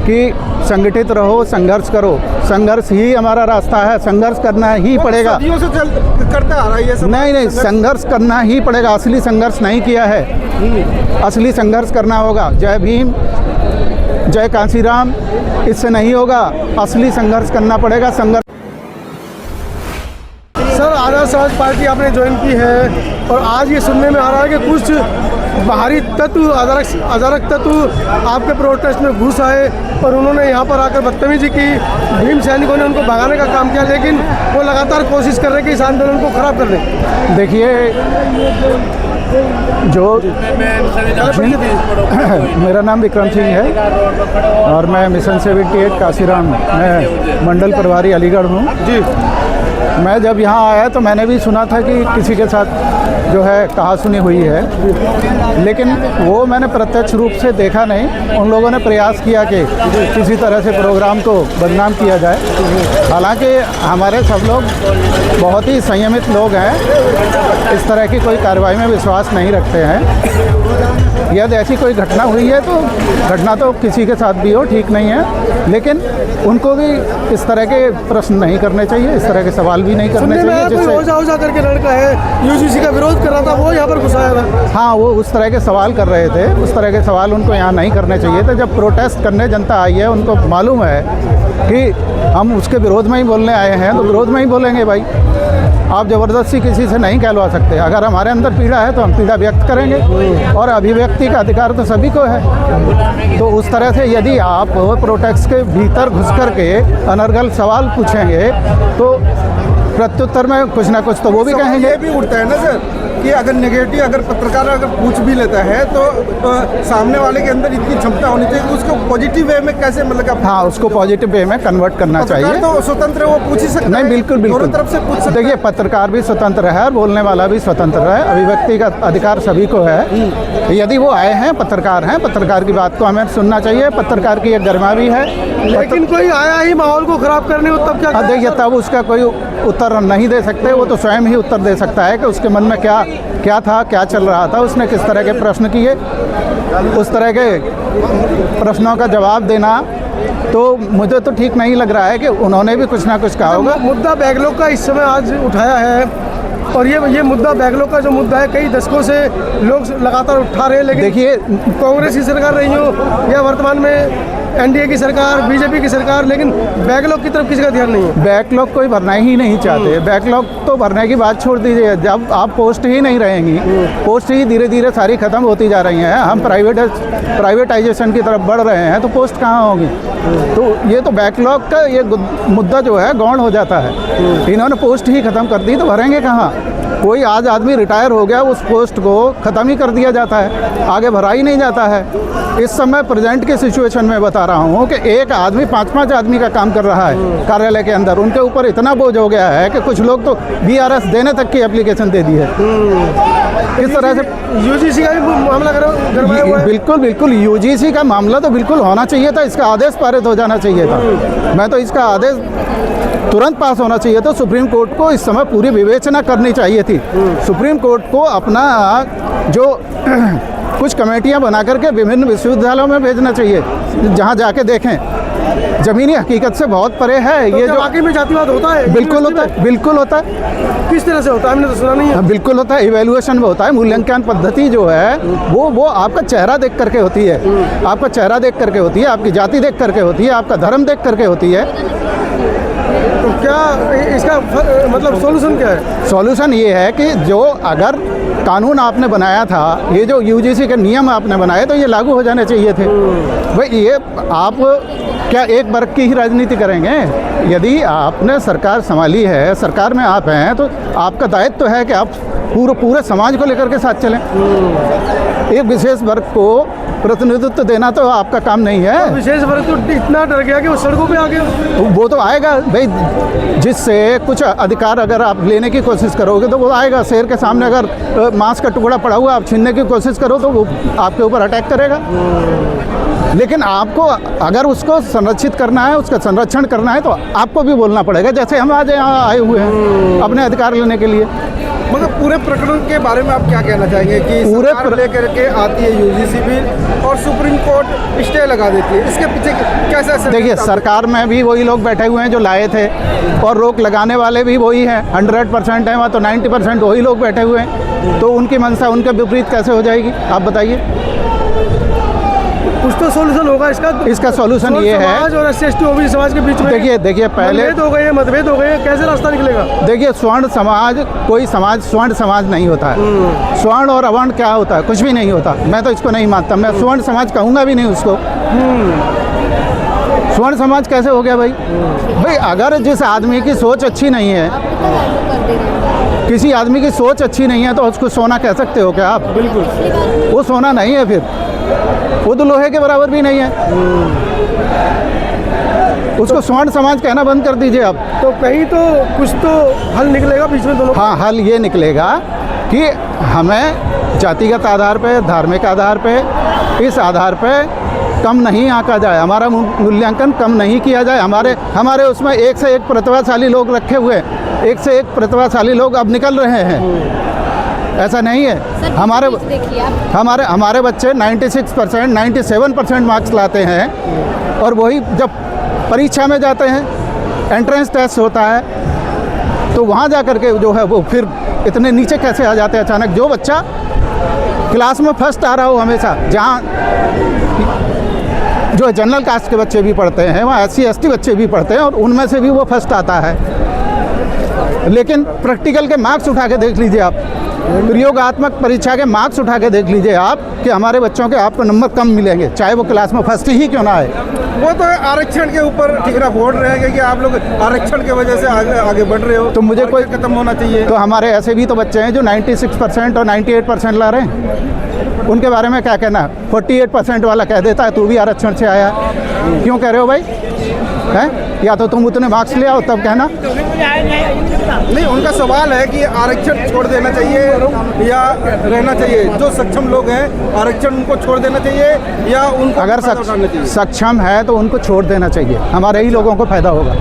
कि संगठित रहो, संघर्ष करो, संघर्ष ही हमारा रास्ता है, संघर्ष करना ही पड़ेगा। सदियों से करता आ रहा है ये सब। नहीं, संघर्ष करना ही पड़ेगा। असली संघर्ष नहीं किया है, असली संघर्ष करना होगा। जय भीम, जय कांशीराम, इससे नहीं होगा, असली संघर्ष करना पड़ेगा। संघर्ष। सर, आज़ाद समाज पार्टी आपने ज्वाइन की है और आज ये सुनने में आ रहा है कि कुछ बाहरी तत्व, अराजक तत्व आपके प्रोटेस्ट में घुस आए और उन्होंने यहाँ पर आकर बदतमीजी की। भीम सैनिकों ने उनको भगाने का काम किया, लेकिन वो लगातार कोशिश कर रहे हैं कि इस आंदोलन को ख़राब कर दें। देखिए, जो मेरा नाम विक्रम सिंह है और मैं मिशन 78 कांशीराम में मंडल प्रभारी अलीगढ़ हूँ जी। मैं जब यहाँ आया तो मैंने भी सुना था कि किसी के साथ जो है कहासुनी हुई है, लेकिन वो मैंने प्रत्यक्ष रूप से देखा नहीं। उन लोगों ने प्रयास किया कि किसी तरह से प्रोग्राम को बदनाम किया जाए। हालांकि हमारे सब लोग बहुत ही संयमित लोग हैं, इस तरह की कोई कार्रवाई में विश्वास नहीं रखते हैं। यदि ऐसी कोई घटना हुई है तो घटना तो किसी के साथ भी हो, ठीक नहीं है, लेकिन उनको भी इस तरह के प्रश्न नहीं करने चाहिए, इस तरह के सवाल भी नहीं करने चाहिए। जिससे ओझा करके लड़का है, यूजीसी का विरोध कर रहा था, वो यहाँ पर घुसाया था। हाँ, वो उस तरह के सवाल कर रहे थे, उस तरह के सवाल उनको यहाँ नहीं करने चाहिए थे। जब प्रोटेस्ट करने जनता आई है, उनको मालूम है कि हम उसके विरोध में ही बोलने आए हैं, तो विरोध में ही बोलेंगे। भाई, आप ज़बरदस्ती किसी से नहीं कहलवा सकते। अगर हमारे अंदर पीड़ा है तो हम पीड़ा व्यक्त करेंगे, और अभिव्यक्ति का अधिकार तो सभी को है। तो उस तरह से यदि आप प्रोटेस्ट के भीतर घुस कर के अनर्गल सवाल पूछेंगे तो प्रत्युत्तर में कुछ ना कुछ तो वो भी कहेंगे। ये भी उठता है ना सर कि अगर नेगेटिव, अगर पत्रकार अगर पूछ भी लेता है तो सामने वाले के अंदर इतनी क्षमता होनी चाहिए कि उसको पॉजिटिव वे में कैसे, मतलब हाँ, उसको पॉजिटिव वे में कन्वर्ट करना चाहिए। तो स्वतंत्र वो पूछ ही सकता है। नहीं, बिल्कुल दोनों तरफ से पूछ सकता है। देखिए, पत्रकार भी स्वतंत्र है और बोलने वाला भी स्वतंत्र है। अभिव्यक्ति का अधिकार सभी को है। यदि वो आए हैं, पत्रकार हैं, पत्रकार की बात को हमें सुनना चाहिए। पत्रकार की एक गरिमा भी है। लेकिन कोई आया ही माहौल को खराब करने, तब क्या? देखिए, तब उसका कोई उत्तर नहीं दे सकते। वो तो स्वयं ही उत्तर दे सकता है कि उसके मन में क्या था, क्या चल रहा था, उसने किस तरह के प्रश्न किए। उस तरह के प्रश्नों का जवाब देना तो मुझे तो ठीक नहीं लग रहा है कि उन्होंने भी कुछ ना कुछ कहा होगा। मुद्दा बैकलॉग का इस समय आज उठाया है, और ये मुद्दा बैकलॉग का जो मुद्दा है, कई दशकों से लोग लगातार उठा रहे हैं। लेकिन देखिए, कांग्रेस की सरकार रही हो या वर्तमान में एनडीए की सरकार, बीजेपी की सरकार, लेकिन बैकलॉग की तरफ किसी का ध्यान नहीं है। बैकलॉग कोई भरना ही नहीं चाहते। बैकलॉग तो भरने की बात छोड़ दीजिए, जब आप पोस्ट ही नहीं रहेंगी, पोस्ट ही धीरे धीरे सारी ख़त्म होती जा रही हैं, हम प्राइवेटाइजेशन की तरफ बढ़ रहे हैं, तो पोस्ट कहाँ होगी? तो ये तो बैकलॉग का ये मुद्दा जो है गौण हो जाता है। इन्होंने पोस्ट ही ख़त्म कर दी तो भरेंगे कहाँ? कोई आज आदमी रिटायर हो गया, उस पोस्ट को ख़त्म ही कर दिया जाता है, आगे भरा ही नहीं जाता है। इस समय प्रेजेंट के सिचुएशन में बता रहा हूँ कि एक आदमी 5-5 आदमी का काम कर रहा है कार्यालय के अंदर। उनके ऊपर इतना बोझ हो गया है कि कुछ लोग तो बीआरएस देने तक की एप्लीकेशन दे दी है। इस तरह से यूजीसी का भी मामला गरमाया हुआ है। बिल्कुल यूजीसी का मामला तो बिल्कुल होना चाहिए था, इसका आदेश पारित हो जाना चाहिए था। मैं तो इसका आदेश तुरंत पास होना चाहिए था। सुप्रीम कोर्ट को इस समय पूरी विवेचना करनी चाहिए थी। सुप्रीम कोर्ट को अपना जो कुछ कमेटियां बना करके विभिन्न विश्वविद्यालयों में भेजना चाहिए, जहां जाके देखें। ज़मीनी हकीकत से बहुत परे है ये जो वाकई में जातिवाद होता है। बिल्कुल होता है, बिल्कुल होता है। किस तरह से होता है, हमने तो सुना नहीं है। बिल्कुल होता है, इवैल्यूएशन में होता है। मूल्यांकन पद्धति जो है वो आपका चेहरा देख करके होती है, आपका चेहरा देख करके होती है, आपकी जाति देख करके होती है, आपका धर्म देख करके होती है। तो क्या इसका मतलब सॉल्यूशन क्या है? सॉल्यूशन ये है कि जो अगर कानून आपने बनाया था, ये जो यूजीसी के नियम आपने बनाए, तो ये लागू हो जाने चाहिए थे। भाई, ये आप क्या एक वर्ग की ही राजनीति करेंगे? यदि आपने सरकार संभाली है, सरकार में आप हैं, तो आपका दायित्व है कि आप पूरे समाज को लेकर के साथ चलें। एक विशेष वर्ग को प्रतिनिधित्व देना तो आपका काम नहीं है। तो विशेष वर्ग तो इतना डर गया कि वो सड़कों पे आ गया। वो तो आएगा भाई, जिससे कुछ अधिकार अगर आप लेने की कोशिश करोगे तो वो आएगा। शेर के सामने अगर मांस का टुकड़ा पड़ा हुआ आप छीनने की कोशिश करो तो वो आपके ऊपर अटैक करेगा। लेकिन आपको अगर उसको संरक्षित करना है, उसका संरक्षण करना है, तो आपको भी बोलना पड़ेगा। जैसे हम आज यहाँ आए हुए हैं अपने अधिकार लेने के लिए। मगर पूरे प्रकरण के बारे में आप क्या कहना चाहेंगे कि पूरे लेकर के आती है यूजीसी भी और सुप्रीम कोर्ट स्टे लगा देती है, इसके पीछे क्या कैसे देखिए, सरकार में भी वही लोग बैठे हुए हैं जो लाए थे, और रोक लगाने वाले भी वही हैं। 100% हैं वहाँ, तो 90% वही लोग बैठे हुए हैं। तो उनकी मंशा उनके विपरीत कैसे हो जाएगी, आप बताइए। कुछ तो सोल्यूशन होगा इसका सॉल्यूशन ये है, समाज और SC/ST OBC समाज के बीच में देखिए पहले मतभेद हो गए, कैसे रास्ता निकलेगा? देखिए, स्वर्ण समाज, कोई समाज स्वर्ण समाज नहीं होता है। स्वर्ण और अवर्ण क्या होता है? कुछ भी नहीं होता। मैं तो इसको नहीं मानता, मैं स्वर्ण समाज कहूँगा भी नहीं उसको। स्वर्ण समाज कैसे हो गया भाई? भाई अगर जिस आदमी की सोच अच्छी नहीं है, किसी आदमी की सोच अच्छी नहीं है, तो उसको सोना कह सकते हो क्या आप? बिल्कुल, वो सोना नहीं है, फिर वो तो लोहे के बराबर भी नहीं है। उसको स्वर्ण समाज कहना बंद कर दीजिए आप। तो कहीं तो कुछ तो हल निकलेगा बीच में दोनों। हाँ, हल ये निकलेगा कि हमें जातिगत आधार पे, धार्मिक आधार पे, इस आधार पे कम नहीं आंका जाए, हमारा मूल्यांकन कम नहीं किया जाए। हमारे उसमें एक से एक प्रतिभाशाली लोग रखे हुए, एक से एक प्रतिभाशाली लोग अब निकल रहे हैं। ऐसा नहीं है। हमारे बच्चे 96%, 97% मार्क्स लाते हैं, और वही जब परीक्षा में जाते हैं, एंट्रेंस टेस्ट होता है, तो वहाँ जा कर के जो है वो फिर इतने नीचे कैसे आ जाते हैं अचानक। जो बच्चा क्लास में फर्स्ट आ रहा हो हमेशा, जहाँ जो जनरल कास्ट के बच्चे भी पढ़ते हैं, वहाँ SC/ST बच्चे भी पढ़ते हैं, और उनमें से भी वो फर्स्ट आता है। लेकिन प्रैक्टिकल के मार्क्स उठा के देख लीजिए आप, प्रयोगात्मक परीक्षा के मार्क्स उठा के देख लीजिए आप, कि हमारे बच्चों के आपको नंबर कम मिलेंगे, चाहे वो क्लास में फर्स्ट ही क्यों ना आए। वो तो आरक्षण के ऊपर ठिकरा फोड़ रहे हैं कि आप लोग आरक्षण की वजह से आगे बढ़ रहे हो, तो मुझे कोई खत्म होना चाहिए। तो हमारे ऐसे भी तो बच्चे हैं जो 96% और 98% ला रहे हैं, उनके बारे में क्या कहना? 48% वाला कह देता है तू भी आरक्षण से आया, क्यों कह रहे हो भाई? हैं? या तो तुम उतने मार्क्स ले आओ तब कहना। नहीं, उनका सवाल है कि आरक्षण छोड़ देना चाहिए या रहना चाहिए। जो सक्षम लोग हैं, आरक्षण उनको छोड़ देना चाहिए या उनको अगर सक्षम है तो उनको छोड़ देना चाहिए। हमारे ही लोगों को फायदा होगा,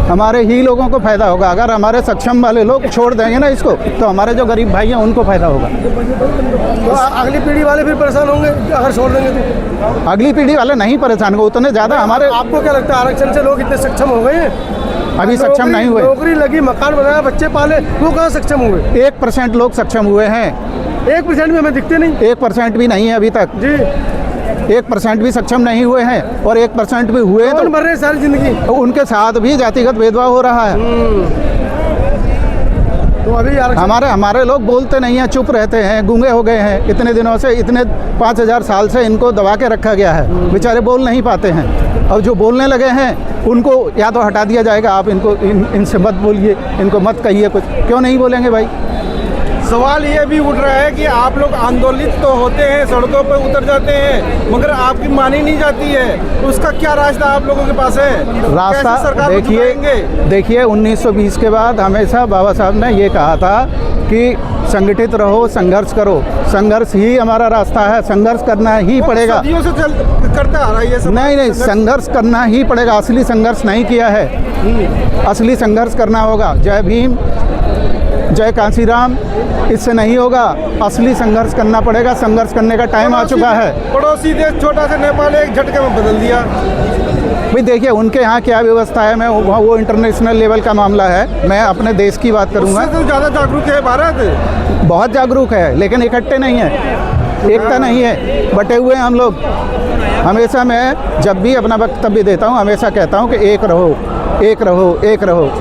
हमारे ही लोगों को फायदा होगा। अगर हमारे सक्षम वाले लोग छोड़ देंगे ना इसको, तो हमारे जो गरीब भाई हैं उनको फायदा होगा। तो अगली पीढ़ी वाले फिर परेशान होंगे अगर छोड़ देंगे तो? अगली पीढ़ी वाले नहीं परेशान होंगे उतने ज़्यादा। हमारे आपको क्या लगता है आरक्षण से लोग इतने सक्षम हो गए हैं? अभी सक्षम नहीं हुए। नौकरी लगी, मकान बनाया, बच्चे पाले, वो कहाँ सक्षम हुए? 1% लोग सक्षम हुए हैं। 1% भी हमें दिखते नहीं। 1% भी नहीं है अभी तक जी। 1% भी सक्षम नहीं हुए हैं, और 1% भी हुए हैं तो मर रहे सारी जिंदगी, उनके साथ भी जातिगत भेदभाव हो रहा है। तो अभी हमारे लोग बोलते नहीं हैं, चुप रहते हैं, गूंगे हो गए हैं इतने दिनों से। इतने 5000 साल से इनको दबा के रखा गया है, बेचारे बोल नहीं पाते हैं। और जो बोलने लगे हैं उनको या तो हटा दिया जाएगा, आप इनसे मत बोलिए, इनको मत कहिए कुछ। क्यों नहीं बोलेंगे भाई? सवाल ये भी उठ रहा है कि आप लोग आंदोलित तो होते हैं, सड़कों पर उतर जाते हैं, मगर आपकी मानी नहीं जाती है। उसका क्या रास्ता आप लोगों के पास है? रास्ता देखिए 1920 के बाद हमेशा बाबा साहब ने ये कहा था कि संगठित रहो, संघर्ष करो। संघर्ष ही हमारा रास्ता है, संघर्ष करना ही पड़ेगा। सदियों से करता आ रहा है ये सब। नहीं, संघर्ष करना ही पड़ेगा। असली संघर्ष नहीं किया है, असली संघर्ष करना होगा। जय भीम, जय कांसीराम, इससे नहीं होगा। असली संघर्ष करना पड़ेगा। संघर्ष करने का टाइम आ चुका है। पड़ोसी देश छोटा सा नेपाल एक झटके में बदल दिया। भाई देखिए उनके यहाँ क्या व्यवस्था है, मैं वो इंटरनेशनल लेवल का मामला है, मैं अपने देश की बात करूँगा। उससे तो ज़्यादा जागरूक है भारत, बहुत जागरूक है, लेकिन इकट्ठे नहीं है, एकता नहीं है, बटे हुए हैं हम लोग। हमेशा मैं जब भी अपना वक्तव्य देता हूँ हमेशा कहता हूँ कि एक रहो, एक रहो, एक रहो,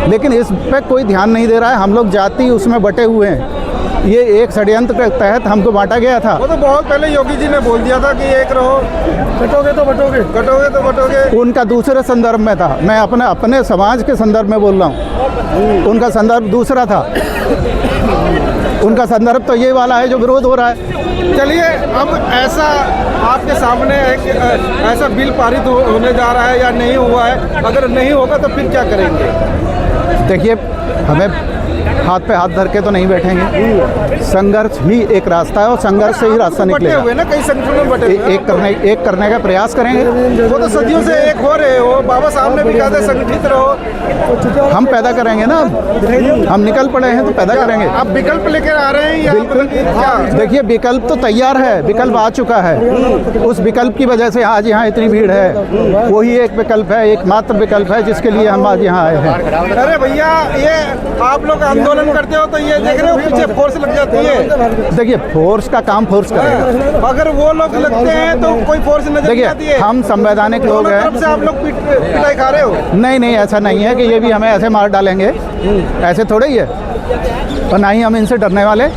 लेकिन इस पर कोई ध्यान नहीं दे रहा है। हम लोग जाति उसमें बटे हुए हैं। ये एक षड्यंत्र के तहत हमको बांटा गया था। वो तो बहुत पहले योगी जी ने बोल दिया था कि एक रहो, कटोगे तो बटोगे, कटोगे तो बटोगे। उनका दूसरे संदर्भ में था, मैं अपने समाज के संदर्भ में बोल रहा हूँ। उनका संदर्भ दूसरा था, उनका संदर्भ तो ये वाला है जो विरोध हो रहा है। चलिए, अब ऐसा आपके सामने एक ऐसा बिल पारित होने जा रहा है या नहीं हुआ है? अगर नहीं होगा तो फिर क्या करेंगे? देखिए, हमें हाथ पे हाथ धर के तो नहीं बैठेंगे। संघर्ष ही एक रास्ता है और संघर्ष से ही रास्ता बटे निकलेगा। हुए ना, कई संगठनों में बटे हुए। एक करने का प्रयास करेंगे। वो तो सदियों से एक हो रहे हो, बाबा साहब ने भी कहा था संगठित रहो। हम पैदा करेंगे ना, हम निकल पड़े हैं तो पैदा करेंगे। आप विकल्प लेकर आ रहे हैं या बिल्कुल। क्या? देखिए विकल्प तो तैयार है, विकल्प आ चुका है। उस विकल्प की वजह से आज यहाँ इतनी भीड़ है। वही एक विकल्प है, एकमात्र विकल्प है जिसके लिए हम आज यहाँ आए हैं। अरे भैया, ये आप लोग आंदोलन करते हो तो ये देख रहे हो पीछे फोर्स लग जाती है। देखिए फोर्स का काम फोर्स करेगा। अगर वो लोग लगते हैं तो कोई फोर्स नजर नहीं आती देखिए है। हम संवैधानिक लोग दोनों तरफ हैं। से आप लोग पिटाई खा रहे हो। नहीं नहीं, ऐसा नहीं है कि ये भी हमें ऐसे मार डालेंगे, ऐसे थोड़ा ही है। और ना ही हम इनसे डरने वाले।